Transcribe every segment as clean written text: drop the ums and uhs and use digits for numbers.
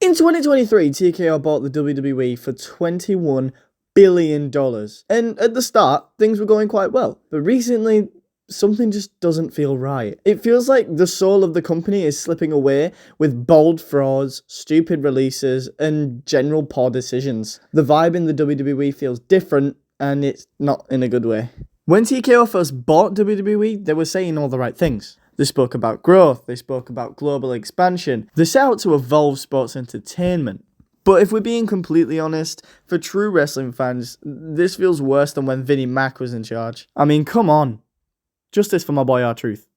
In 2023, TKO bought the WWE for $21 billion. And at the start, things were going quite well. But recently, something just doesn't feel right. It feels like the soul of the company is slipping away with bold frauds, stupid releases, and general poor decisions. The vibe in the WWE feels different, and it's not in a good way. When TKO first bought WWE, they were saying all the right things. They spoke about growth, they spoke about global expansion, they set out to evolve sports entertainment. But if we're being completely honest, for true wrestling fans, this feels worse than when Vinnie Mac was in charge. I mean, come on. Justice for my boy R-Truth.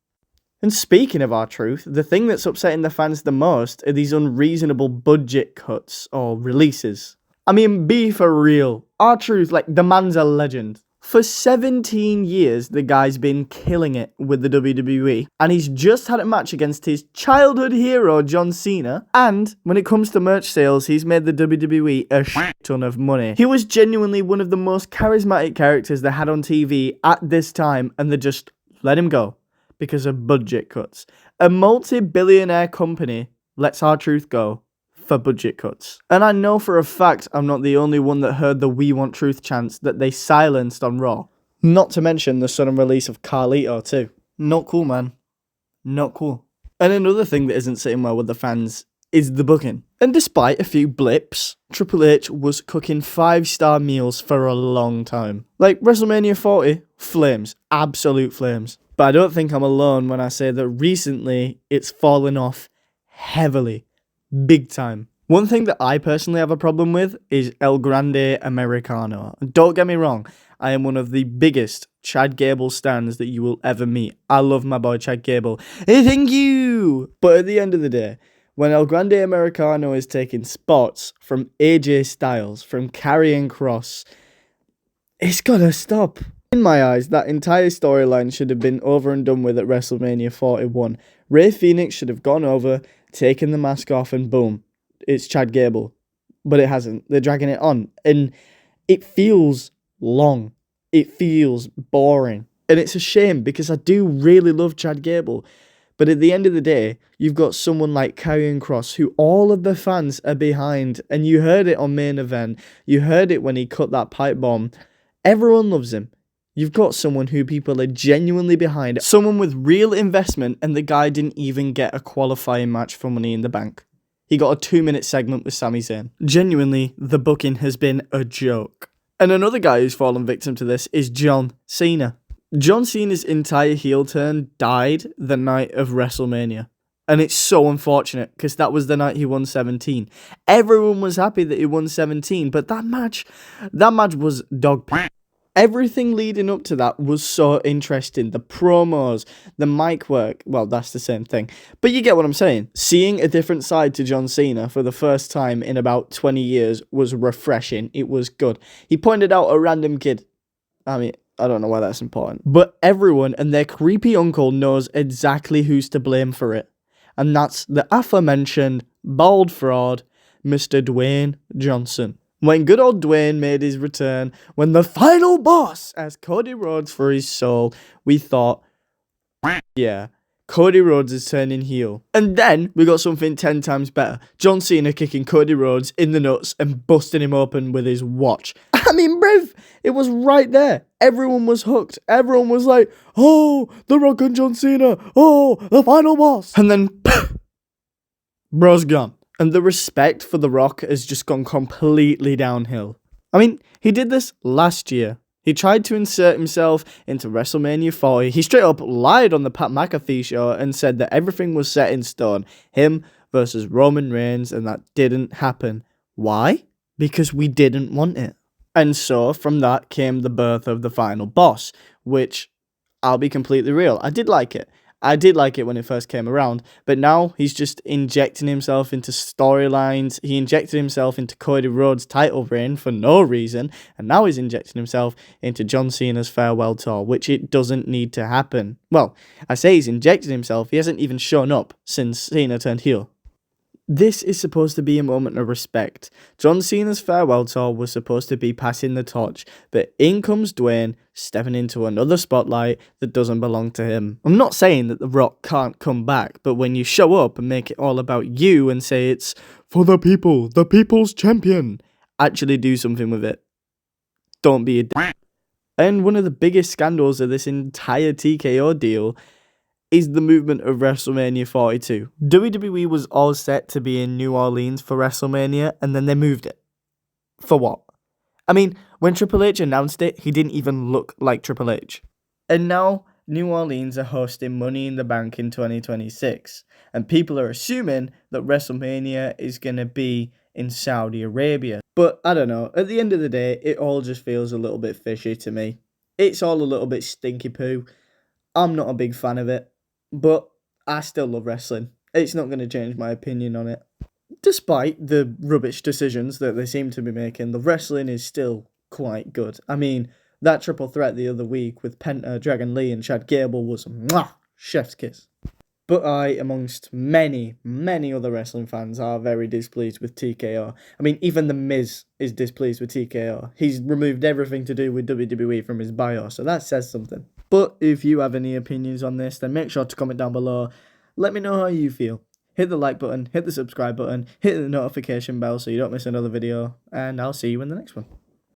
And speaking of R-Truth, the thing that's upsetting the fans the most are these unreasonable budget cuts or releases. I mean, be for real. R-Truth, the man's a legend. For 17 years, the guy's been killing it with the WWE, and he's just had a match against his childhood hero, John Cena, and when it comes to merch sales, he's made the WWE a shit ton of money. He was genuinely one of the most charismatic characters they had on TV at this time, and they just let him go because of budget cuts. A multi-billionaire company lets R-Truth go for budget cuts. And I know for a fact I'm not the only one that heard the "We Want Truth" chants that they silenced on Raw. Not to mention the sudden release of Carlito too. Not cool, man. Not cool. And another thing that isn't sitting well with the fans is the booking. And despite a few blips, Triple H was cooking 5-star meals for a long time. Like WrestleMania 40, flames. Absolute flames. But I don't think I'm alone when I say that recently it's fallen off heavily. Big time. One thing that I personally have a problem with is El Grande Americano. Don't get me wrong, I am one of the biggest Chad Gable stans that you will ever meet. I love my boy Chad Gable. Hey, thank you! But at the end of the day, when El Grande Americano is taking spots from AJ Styles, from Karrion Kross, it's gotta stop. In my eyes, that entire storyline should have been over and done with at WrestleMania 41. Rey Fenix should have gone over, taken the mask off, and boom, it's Chad Gable. But it hasn't. They're dragging it on. And it feels long. It feels boring. And it's a shame because I do really love Chad Gable. But at the end of the day, you've got someone like Karrion Kross who all of the fans are behind. And you heard it on Main Event. You heard it when he cut that pipe bomb. Everyone loves him. You've got someone who people are genuinely behind, someone with real investment, and the guy didn't even get a qualifying match for Money in the Bank. He got a 2-minute segment with Sami Zayn. Genuinely, the booking has been a joke. And another guy who's fallen victim to this is John Cena. John Cena's entire heel turn died the night of WrestleMania. And it's so unfortunate, because that was the night he won 17. Everyone was happy that he won 17, but that match was dog. Everything leading up to that was so interesting. The promos, the mic work, well, that's the same thing. But you get what I'm saying. Seeing a different side to John Cena for the first time in about 20 years was refreshing. It was good. He pointed out a random kid. I mean, I don't know why that's important. But everyone and their creepy uncle knows exactly who's to blame for it. And that's the aforementioned bald fraud, Mr. Dwayne Johnson. When good old Dwayne made his return, when the final boss asked Cody Rhodes for his soul, we thought, yeah, Cody Rhodes is turning heel. And then we got something 10 times better. John Cena kicking Cody Rhodes in the nuts and busting him open with his watch. I mean, bruv, it was right there. Everyone was hooked. Everyone was like, oh, The Rock and John Cena. Oh, the final boss. And then, bro's gone. And the respect for The Rock has just gone completely downhill. I mean, he did this last year. He tried to insert himself into WrestleMania 40. He straight up lied on the Pat McAfee show and said that everything was set in stone. Him versus Roman Reigns, and that didn't happen. Why? Because we didn't want it. And so, from that came the birth of the final boss, which, I'll be completely real, I did like it. I did like it when it first came around, but now he's just injecting himself into storylines. He injected himself into Cody Rhodes' title reign for no reason, and now he's injecting himself into John Cena's farewell tour, which it doesn't need to happen. Well, I say he's injected himself, he hasn't even shown up since Cena turned heel. This is supposed to be a moment of respect. John Cena's farewell tour was supposed to be passing the torch, but in comes Dwayne, stepping into another spotlight that doesn't belong to him. I'm not saying that The Rock can't come back, but when you show up and make it all about you and say it's For the people, the people's champion. Actually do something with it. Don't be a d-. And one of the biggest scandals of this entire TKO deal is the movement of WrestleMania 42. WWE was all set to be in New Orleans for WrestleMania, and then they moved it. For what? I mean, when Triple H announced it, he didn't even look like Triple H. And now, New Orleans are hosting Money in the Bank in 2026, and people are assuming that WrestleMania is going to be in Saudi Arabia. But I don't know, at the end of the day, it all just feels a little bit fishy to me. It's all a little bit stinky poo. I'm not a big fan of it, but I still love wrestling. It's not going to change my opinion on it. Despite the rubbish decisions that they seem to be making, the wrestling is still quite good. I mean, that triple threat the other week with Penta, Dragon Lee and Chad Gable was mwah, chef's kiss. But I, amongst many, many other wrestling fans, are very displeased with TKO. I mean, even The Miz is displeased with TKO. He's removed everything to do with WWE from his bio, so that says something. But if you have any opinions on this, then make sure to comment down below. Let me know how you feel. Hit the like button, hit the subscribe button, hit the notification bell so you don't miss another video, and I'll see you in the next one.